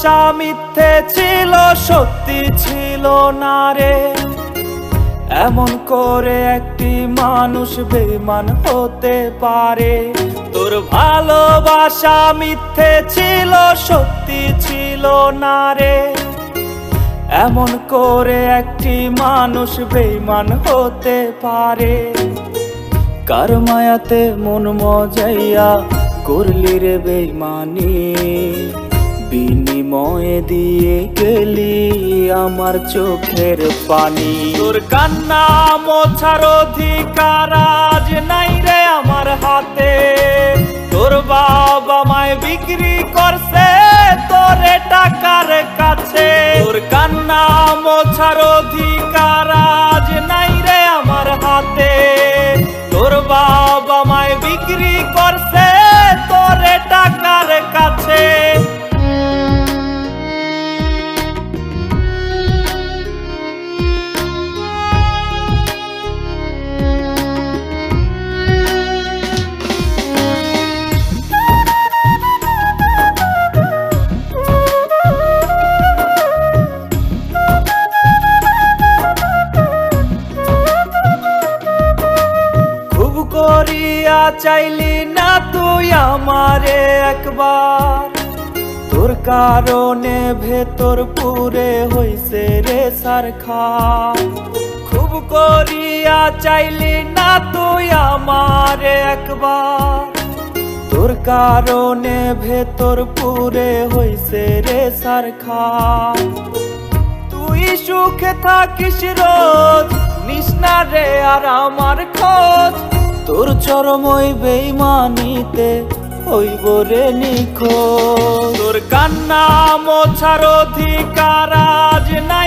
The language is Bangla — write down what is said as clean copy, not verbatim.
ভালোবাসা মিথ্যে ছিল, সত্যি ছিল না রে। এমন করে একটি মানুষ বেঈমান হতে পারে? তোর ভালোবাসা মিথ্যে ছিল, সত্যি ছিল না রে। এমন করে একটি মানুষ বেঈমান হতে পারে? কার মায়াতে মন মজাইয়া করলি রে বেঈমানি, বিনিময়ে দিয়ে গেলি আমার চোখের পানি। তোর কান্না মোছার অধিকার আজ নাই রে আমার হাতে। তোর বাবা মায় বিক্রি করছে তোরে টাকার কাছে। তোর কান্না মোছার অধিকার আজ নাই রে আমার হাতে। তোর বাবা মায় বিক্রি করছে তোরে টাকার কাছে। করিয়া চাইলি না তুই আমারে একবার, তোর কারণে ভেতর পুরে হইছে রে সারখার। খুব করিয়া চাইলি না তুই আমারে একবার, তোর কারণে ভেতর পুরে হইছে রে সারখার। তুই সুখে থাকিস রোজ, নিস না রে আর আমার খোঁজ। তোর চরমই বেঈমানিতে হইব রে নিখোঁজ। তোর কান্না মোছার অধিকার আজ নাই